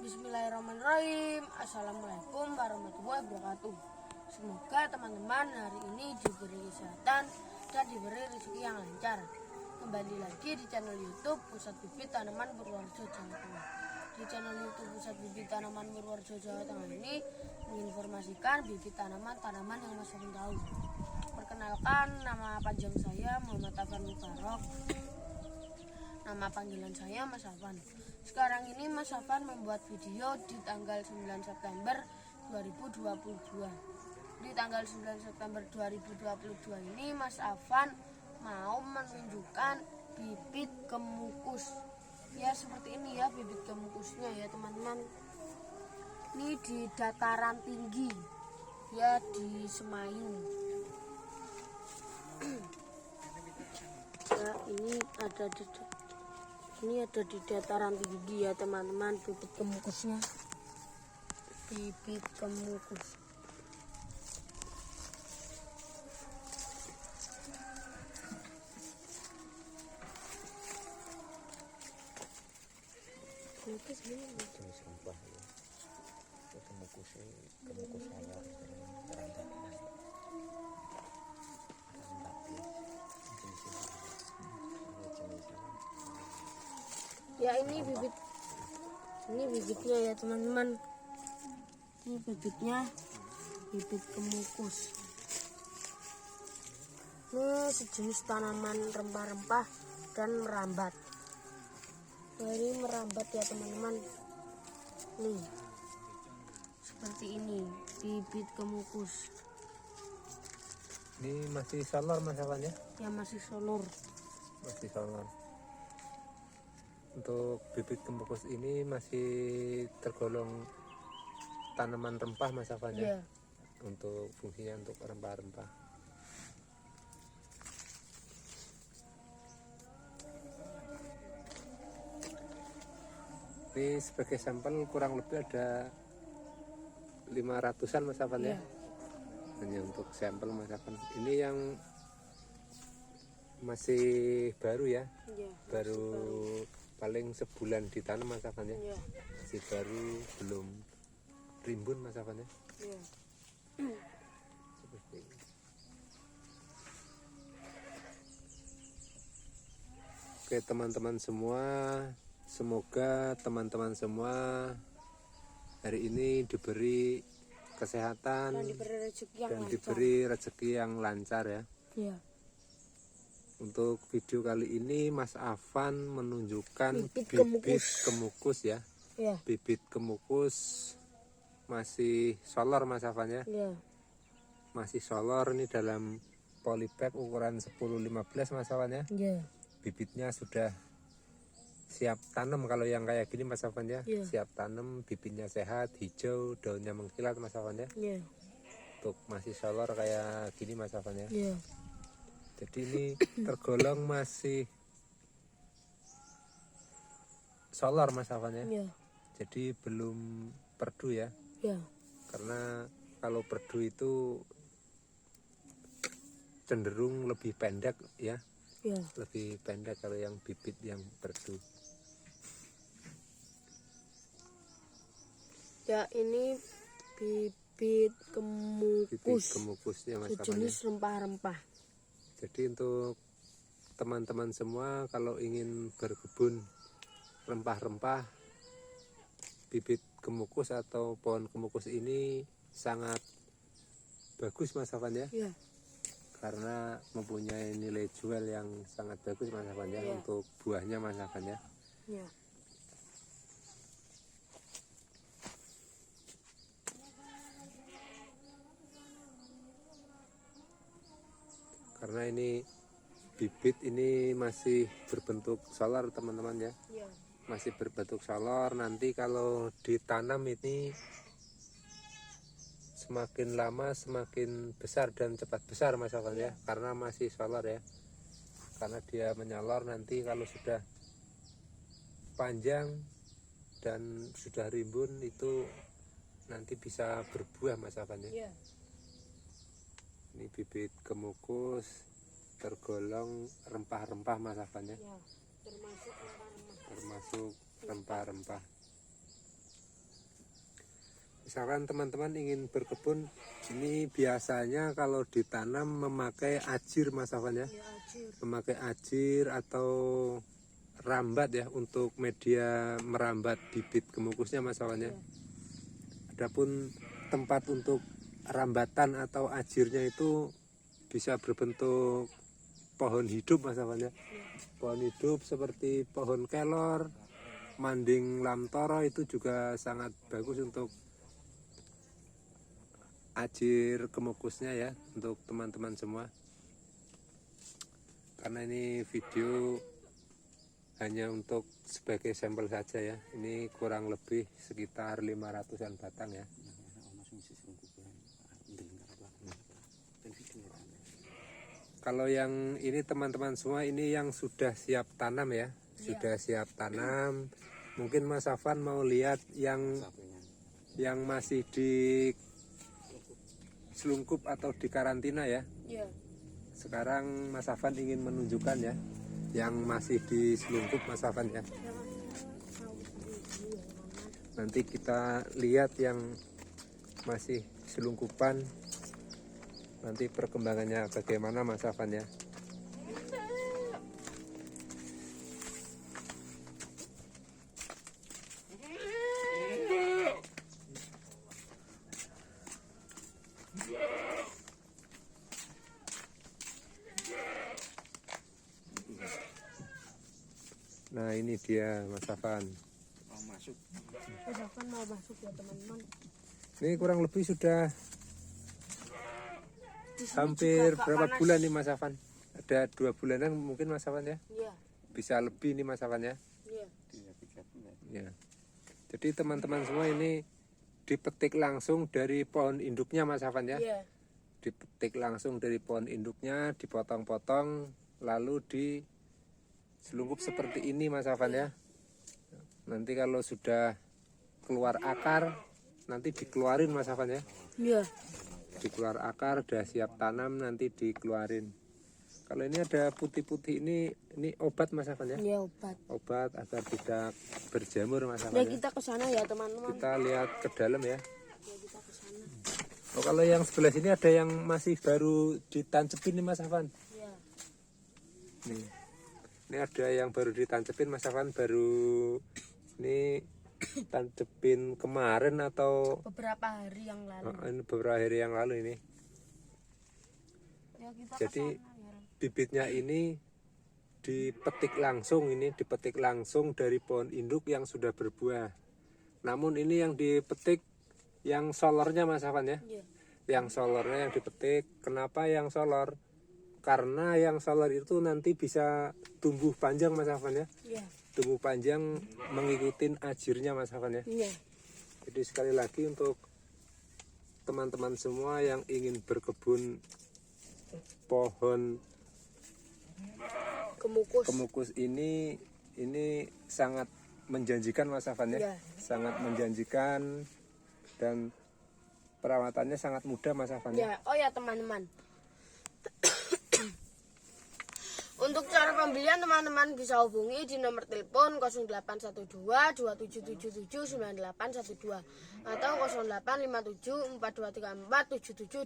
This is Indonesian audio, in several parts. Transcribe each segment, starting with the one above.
Bismillahirrahmanirrahim. Assalamualaikum warahmatullahi wabarakatuh. Semoga teman-teman hari ini diberi kesehatan dan diberi rezeki yang lancar. Kembali lagi di channel YouTube Pusat Bibit Tanaman Purworejo Jawa Tengah. Di channel YouTube Pusat Bibit Tanaman Purworejo Jawa Tengah ini menginformasikan bibit tanaman yang Mas Afan tahu. Perkenalkan, nama panjang saya Muhammad Afan Mubarok. Nama panggilan saya Mas Afan. Sekarang ini Mas Afan membuat video di tanggal 9 September 2022. Di tanggal 9 September 2022 ini Mas Afan mau menunjukkan bibit kemukus. Ya seperti ini ya bibit kemukusnya ya teman-teman. Ini di dataran tinggi ya di Semayu. Ya ini ada di dataran tinggi ya teman-teman bibit kemukusnya. Bibit kemukus. Kemukus ini jenis rempah ya. Kemukus saya rendah ya ini bibitnya ya teman-teman. Ini bibitnya, bibit kemukus. Ini sejenis tanaman rempah-rempah dan merambat. Nah, ini merambat ya teman-teman. Nih seperti ini bibit kemukus. Ini masih solor Mas Afan ya? Ya masih solor. Masih solor. Untuk bibit kemukus ini masih tergolong tanaman rempah Mas Afan ya? Untuk fungsinya untuk rempah-rempah. Ini sebagai sampel kurang lebih ada 500-an Mas Afan ya? Hanya untuk sampel Mas Afan. Ini yang masih baru ya? Baru paling sebulan ditanam Mas Afan ya? Masih baru, belum rimbun Mas Afan ya? Seperti ini. Oke teman-teman semua, semoga teman-teman semua hari ini diberi kesehatan dan diberi rezeki yang lancar ya. Untuk video kali ini Mas Afan menunjukkan bibit kemukus ya. Bibit kemukus masih solor Mas Afan ya. Masih solor, ini dalam polybag ukuran 10-15 Mas Afan ya. Bibitnya sudah siap tanam kalau yang kayak gini Mas Afan ya. Siap tanam, bibitnya sehat, hijau, daunnya mengkilat Mas Afan ya. Untuk masih solor kayak gini Mas Afan ya. Jadi ini tergolong masih solor Mas Afan ya. Jadi belum perdu ya. Karena kalau perdu itu cenderung lebih pendek ya. Lebih pendek kalau yang bibit yang perdu. Ya ini bibit kemukus. Bibit kemukusnya Mas Afan ya. Sejenis rempah-rempah. Jadi untuk teman-teman semua kalau ingin berkebun rempah-rempah, bibit kemukus atau pohon kemukus ini sangat bagus Mas Afan ya. Karena mempunyai nilai jual yang sangat bagus Mas Afan ya. Untuk buahnya Mas Afan ya. Karena ini bibit ini masih berbentuk solor teman-teman ya. Masih berbentuk solor, nanti kalau ditanam ini semakin lama semakin besar dan cepat besar Mas Afan ya. Karena masih solor ya. Karena dia menyolor, nanti kalau sudah panjang dan sudah rimbun itu nanti bisa berbuah Mas Afan ya. Ini bibit kemukus tergolong rempah-rempah Mas Afan ya. Termasuk rempah-rempah. Termasuk rempah-rempah. misalkan teman-teman ingin berkebun, ini biasanya kalau ditanam memakai ajir Mas Afan ya, memakai ajir atau rambat ya untuk media merambat bibit kemukusnya Mas Afan ya. Adapun tempat untuk rambatan atau ajirnya itu bisa berbentuk pohon hidup Mas Afan ya. Pohon hidup seperti pohon kelor, manding lamtoro itu juga sangat bagus untuk ajir kemukusnya ya, untuk teman-teman semua. Karena ini video hanya untuk sebagai sampel saja ya. Ini kurang lebih sekitar 500-an batang ya. Kalau yang ini teman-teman semua, ini yang sudah siap tanam ya, sudah siap tanam. Mungkin Mas Afan mau lihat yang masih di selungkup atau di karantina ya. Sekarang Mas Afan ingin menunjukkan ya, yang masih di selungkup Mas Afan ya. Nanti kita lihat yang masih selungkupan, nanti perkembangannya bagaimana Mas Afan ya. Nah ini dia Mas Afan. Mas Afan mau masuk ya teman-teman. Ini kurang lebih sudah hampir berapa bulan nih Mas Afan? Ada 2 bulanan mungkin Mas Afan ya? Iya. Bisa lebih nih Mas Afan ya? Iya. Ya. Jadi teman-teman semua ini dipetik langsung dari pohon induknya Mas Afan ya? Iya. Dipetik langsung dari pohon induknya, dipotong-potong, lalu diselungkup seperti ini Mas Afan ya. Nanti kalau sudah keluar akar, nanti dikeluarin Mas Afan ya. Iya. Dikeluar akar, udah siap tanam, nanti dikeluarin. Kalau ini ada putih-putih ini obat Mas Afan ya? Iya, obat. Obat agar tidak berjamur Mas Afan Ya ya. kita ke sana ya teman-teman. Kita lihat ke dalam ya. Ya kita ke sana. Oh, kalau yang sebelah sini ada yang masih baru ditancepin nih Mas Afan. Iya. Nih. Ini ada yang baru ditancepin Mas Afan, baru ini tancepin kemarin atau Beberapa hari yang lalu. ini beberapa hari yang lalu ini. Ya kita Jadi ke sana, ya. bibitnya ini dipetik langsung dari pohon induk yang sudah berbuah. Namun ini yang dipetik yang solornya Mas Afan ya. Iya. Yang solornya yang dipetik. Kenapa yang solor? Karena yang solor itu nanti bisa tumbuh panjang Mas Afan ya. Iya. Tumbuh panjang mengikuti ajirnya Mas Afan ya. Iya. Jadi sekali lagi untuk teman-teman semua yang ingin berkebun pohon kemukus ini sangat menjanjikan Mas Afan ya. Iya. Sangat menjanjikan dan perawatannya sangat mudah Mas Afan ya. Ya, oh ya teman-teman. Untuk cara pembelian teman-teman bisa hubungi di nomor telepon 0812 2777 9812 atau 0857 4234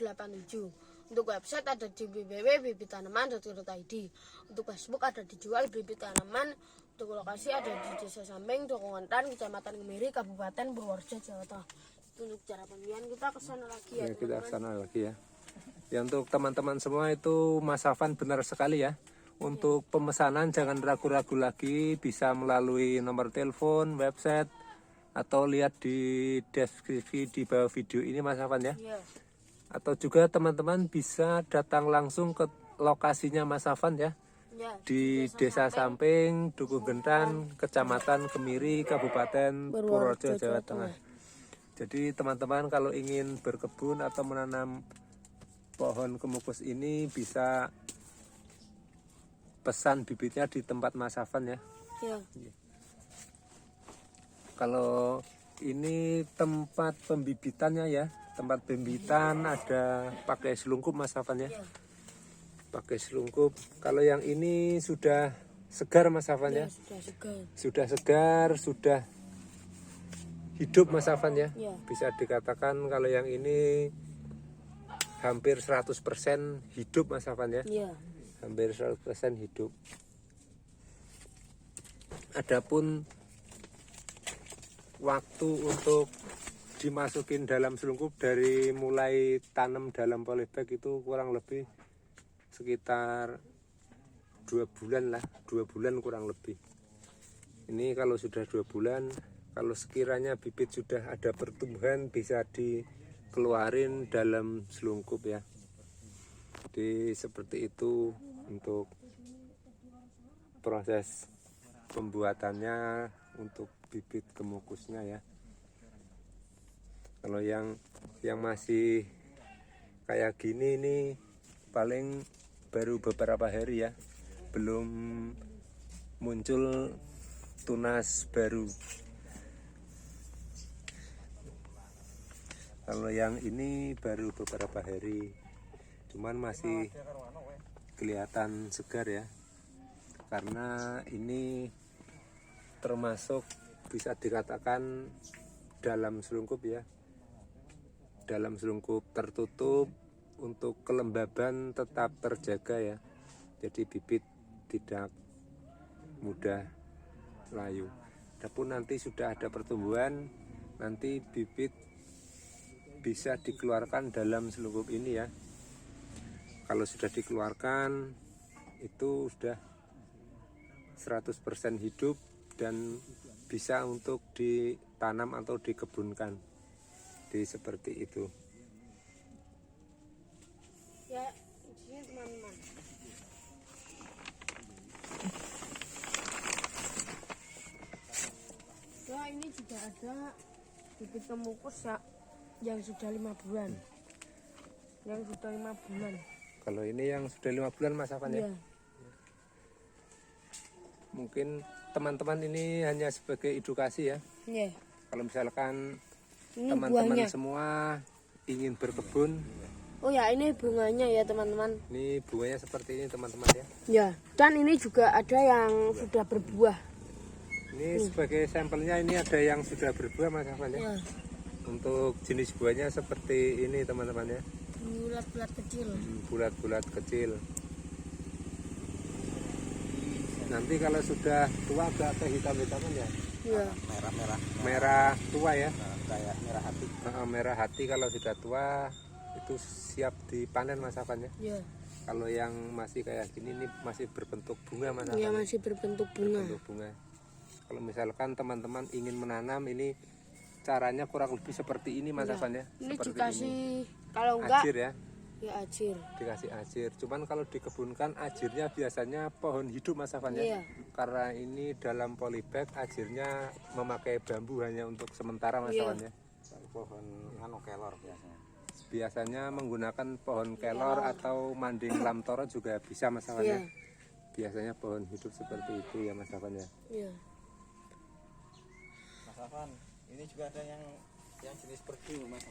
7787. Untuk website ada di www.bibitanaman.co.id. Untuk Facebook ada dijual bibit tanaman. Untuk lokasi ada di Desa Samping, Dokongan, Kecamatan Kemiri, Kabupaten Purworejo, Jawa Tengah. Untuk cara pembelian kita ke sana lagi ya, Ya, kita teman-teman. ke sana lagi ya. Ya untuk teman-teman semua itu Mas Afan benar sekali ya. Untuk pemesanan jangan ragu-ragu lagi, bisa melalui nomor telepon, website, atau lihat di deskripsi di bawah video ini Mas Afan ya. Iya. Atau juga teman-teman bisa datang langsung ke lokasinya Mas Afan ya. Ya, Di Desa Samping, Dukuh Gentan, Kecamatan Kemiri, Kabupaten Purworejo, Jawa Tengah. Jadi teman-teman kalau ingin berkebun atau menanam pohon kemukus ini bisa pesan bibitnya di tempat Mas Afan ya. Ya. Kalau ini tempat pembibitannya ya, tempat pembibitan ada pakai selungkup Mas Afan ya. Ya. Pakai selungkup. Kalau yang ini sudah segar Mas Afan ya. Ya, sudah segar. Sudah segar, sudah hidup Mas Afan ya. Ya. Bisa dikatakan kalau yang ini hampir 100% hidup Mas Afan ya. Iya. Hampir 100% hidup. Adapun waktu untuk dimasukin dalam selungkup dari mulai tanam dalam polybag itu kurang lebih sekitar 2 bulan lah, 2 bulan kurang lebih. Ini kalau sudah 2 bulan, kalau sekiranya bibit sudah ada pertumbuhan bisa dikeluarin dalam selungkup ya. Jadi seperti itu untuk proses pembuatannya untuk bibit kemukusnya ya. Kalau yang masih kayak gini ini paling baru beberapa hari ya, belum muncul tunas baru. Kalau yang ini baru beberapa hari, cuman masih kelihatan segar ya, karena ini termasuk bisa dikatakan dalam selungkup ya, dalam selungkup tertutup untuk kelembaban tetap terjaga ya, jadi bibit tidak mudah layu. Adapun nanti sudah ada pertumbuhan, nanti bibit bisa dikeluarkan dalam selungkup ini ya. Kalau sudah dikeluarkan itu sudah 100% hidup dan bisa untuk ditanam atau dikebunkan. Jadi seperti itu. Ya, ini teman-teman. Ya, ini juga ada bibit kemukus ya, yang sudah 5 bulan. Yang sudah 5 bulan. Kalau ini yang sudah 5 bulan Mas Afan ya? Iya. Mungkin teman-teman ini hanya sebagai edukasi ya. Iya. Kalau misalkan Ini teman-teman buahnya. semua ingin berkebun, Oh ya, ini bunganya ya teman-teman. ini bunganya seperti ini teman-teman ya. Ya, dan ini juga ada yang sudah berbuah. Ini sebagai sampelnya, ini ada yang sudah berbuah Mas Afan ya. Ya, Untuk jenis buahnya seperti ini teman-teman ya. bulat-bulat kecil. Bulat-bulat kecil. Nanti kalau sudah tua agak kehitam-hitaman ya. Ya. Merah tua ya. Kayak merah hati. Merah hati kalau sudah tua itu siap dipanen Mas Afan ya. Ya. Kalau yang masih kayak gini ini masih berbentuk bunga Mas Afan. Ya, masih berbentuk bunga. Berbentuk bunga. Kalau misalkan teman-teman ingin menanam ini caranya kurang lebih seperti ini Mas Ya. Afan ya. Ini Seperti dikasih kalau enggak ajir ya. ya ajir. Dikasih ajir. Cuman kalau dikebunkan ajirnya biasanya pohon hidup Mas Afan ya. Iya. Karena ini dalam polybag ajirnya memakai bambu hanya untuk sementara Mas Iya. Afan ya. Pohon kelor biasanya. Biasanya menggunakan pohon kelor atau manding lamtoro juga bisa Mas Afan ya. Iya. Biasanya pohon hidup seperti itu ya Mas Afan ya. Iya. Mas Afan, ini juga ada yang jenis perdu Mas.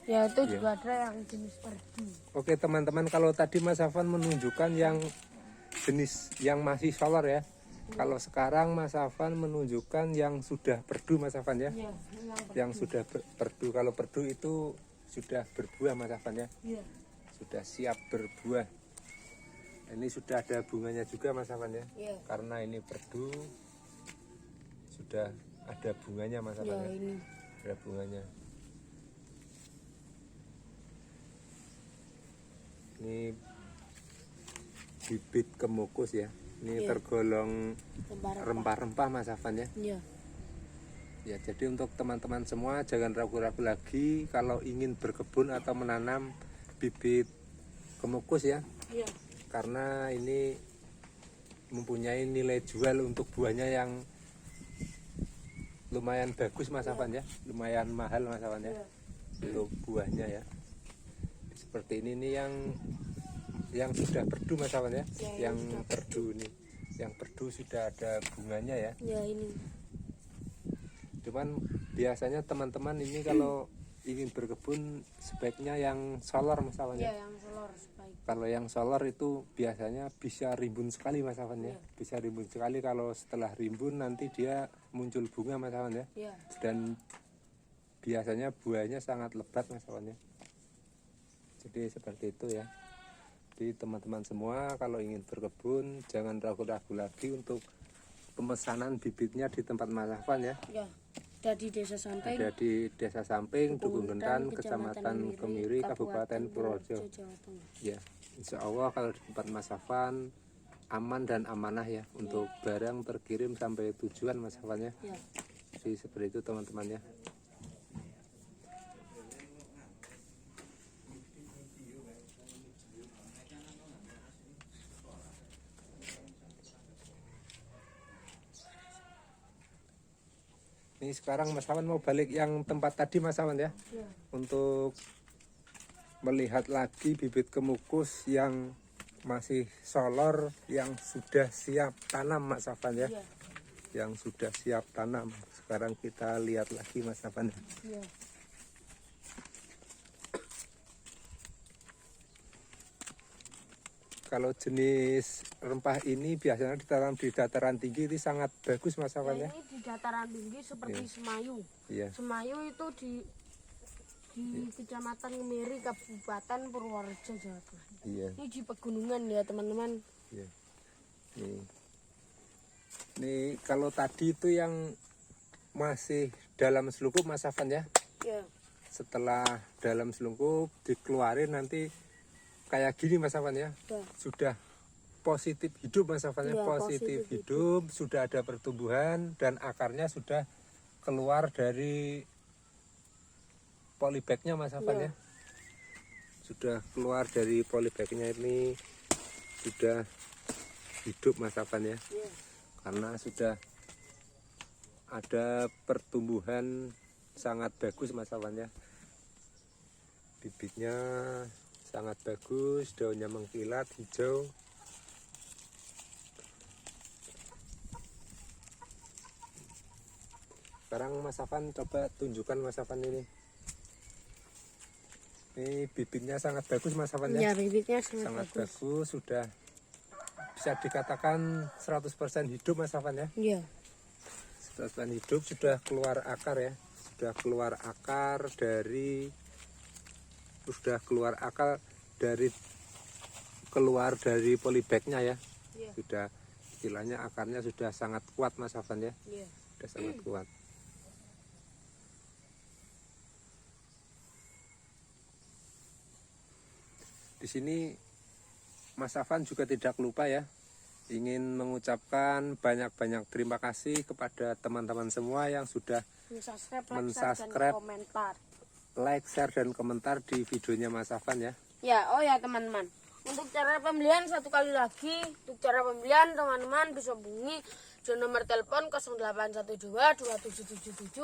Ya, itu Iya. juga ada yang jenis perdu. Oke teman-teman, kalau tadi Mas Afan menunjukkan yang jenis yang masih solar ya. Kalau sekarang Mas Afan menunjukkan yang sudah perdu Mas Afan ya. Iya, Yang sudah perdu. Kalau perdu itu sudah berbuah Mas Afan ya. Iya. Sudah siap berbuah. Ini sudah ada bunganya juga Mas Afan ya. Iya. Karena ini perdu sudah ada bunganya Mas Afan Ya, ya. ini. Ada bunganya. Ini bibit kemukus ya. Ini Iya. tergolong Rempah-rempah. rempah-rempah Mas Afan ya. Iya. Ya, jadi untuk teman-teman semua jangan ragu-ragu lagi kalau ingin berkebun atau menanam bibit kemukus ya. Iya. Karena ini mempunyai nilai jual untuk buahnya yang lumayan bagus Mas Afan ya. Lumayan mahal Mas Afan ya. Iya. Untuk buahnya ya. Seperti ini nih yang sudah perdu Mas Afan ya. Ya, Yang perdu ini. Yang perdu sudah ada bunganya ya. Ya, ini. Cuman biasanya teman-teman ini kalau ingin berkebun sebaiknya yang solar Mas Afan Ya, ya. yang solar sebaik. Kalau yang solar itu biasanya bisa rimbun sekali Mas Afan ya. Bisa rimbun sekali, kalau setelah rimbun nanti dia muncul bunga Mas Afan ya. Ya. Dan biasanya buahnya sangat lebat Mas Afan ya. Jadi seperti itu ya. Jadi teman-teman semua kalau ingin berkebun jangan ragu-ragu lagi untuk pemesanan bibitnya di tempat Mas Afan ya. Ya, ada di Desa Samping. Ada di Desa Samping, Dukuh Gentan, Kecamatan Kecamatan Kemiri, Kabupaten Purworejo. Jawa Tengah. Ya, insya Allah kalau di tempat Mas Afan aman dan amanah ya untuk barang terkirim sampai tujuan Mas Afan ya. Ya. Jadi seperti itu teman-teman ya. Ini sekarang Mas Afan mau balik yang tempat tadi Mas Afan ya, Ya. untuk melihat lagi bibit kemukus yang masih solor yang sudah siap tanam Mas Afan ya, Ya. yang sudah siap tanam. Sekarang kita lihat lagi Mas Afan ya. Ya. Kalau jenis rempah ini biasanya ditanam di dataran tinggi itu sangat bagus Mas Afan ya. Ini di dataran tinggi seperti Semayu. Iya. Semayu itu di Kecamatan Kemiri, Kabupaten Purworejo, Jawa Tengah. Iya. Ini di pegunungan ya teman-teman. Iya. Ini kalau tadi itu yang masih dalam selungkup Mas Afan ya. Ya. Setelah dalam selungkup dikeluarin nanti kayak gini Mas Afan ya. Ya. Sudah positif hidup Mas Afan ya. Ya, Positif positif hidup, sudah ada pertumbuhan dan akarnya sudah keluar dari polybagnya Mas Afan ya. Sudah keluar dari polybagnya ini, sudah hidup Mas Afan ya. Ya. Karena sudah ada pertumbuhan sangat bagus Mas Afan ya. Bibitnya sangat bagus, daunnya mengkilat hijau. Sekarang Mas Afan coba tunjukkan Mas Afan ini. Ini bibitnya sangat bagus Mas Afan Ya, ya. bibitnya Sangat bagus, sudah bisa dikatakan 100% hidup Mas Afan ya. Iya. 100% hidup, sudah keluar akar ya. Sudah keluar akar dari keluar dari polybagnya ya. Iya. Sudah istilahnya akarnya sudah sangat kuat Mas Afan ya. Iya. Sudah sangat kuat. Di sini Mas Afan juga tidak lupa ya, ingin mengucapkan banyak-banyak terima kasih kepada teman-teman semua yang sudah Mensubscribe, like, share, dan komentar di videonya Mas Afan ya. Ya, oh ya teman-teman. Untuk cara pembelian satu kali lagi, untuk cara pembelian teman-teman bisa hubungi di nomor telepon 0812 2777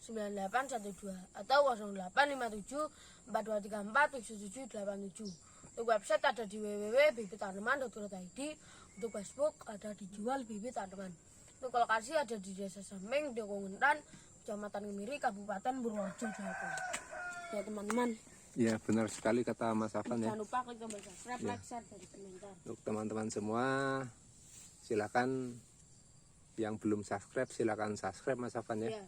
9812 atau 0857 4234 7787. Untuk website ada di www.bibitaneman.co.id. Untuk Facebook ada dijual bibit tanaman. Untuk lokasi ada di Desa Samping, Dukuh Gentan, Kecamatan Kemiri, Kabupaten Purworejo, Jawa Tengah. Ya teman-teman. Ya benar sekali kata Mas Afan ya. Jangan lupa klik tombol subscribe, Ya. like, share, dan komentar. Untuk teman-teman semua, silakan yang belum subscribe silakan subscribe Mas Afan ya. Ya.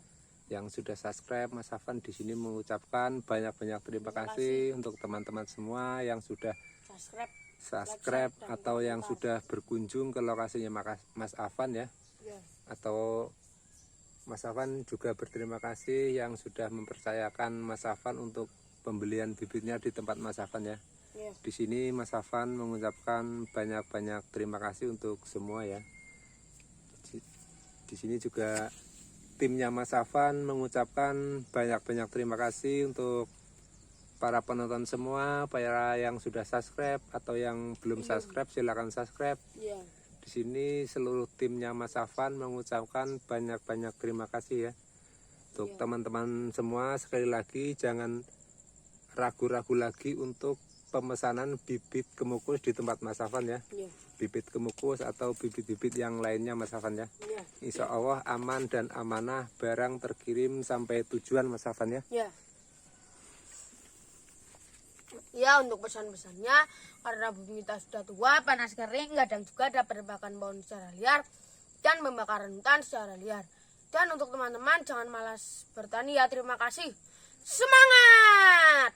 Yang sudah subscribe Mas Afan di sini mengucapkan banyak-banyak terima kasih untuk teman-teman semua yang sudah Subscribe. subscribe atau yang sudah berkunjung ke lokasinya Mas Afan ya. Ya. Atau Mas Afan juga berterima kasih yang sudah mempercayakan Mas Afan untuk pembelian bibitnya di tempat Mas Afan ya. Ya. Di sini Mas Afan mengucapkan banyak-banyak terima kasih untuk semua ya. Di sini juga timnya Mas Afan mengucapkan banyak-banyak terima kasih untuk para penonton semua, para yang sudah subscribe atau yang belum subscribe silakan subscribe. Ya. Di sini seluruh timnya Mas Afan mengucapkan banyak-banyak terima kasih ya. Untuk teman-teman semua sekali lagi jangan ragu-ragu lagi untuk pemesanan bibit kemukus di tempat Mas Afan ya. Ya. Bibit kemukus atau bibit-bibit yang lainnya Mas Afan ya. Ya. Insya Allah aman dan amanah, barang terkirim sampai tujuan Mas Afan ya. Ya. Ya, untuk pesan-pesannya, karena bumi kita sudah tua, panas kering, kadang juga ada penebakan pohon secara liar dan pembakaran hutan secara liar. Dan untuk teman-teman jangan malas bertani ya. Terima kasih. Semangat!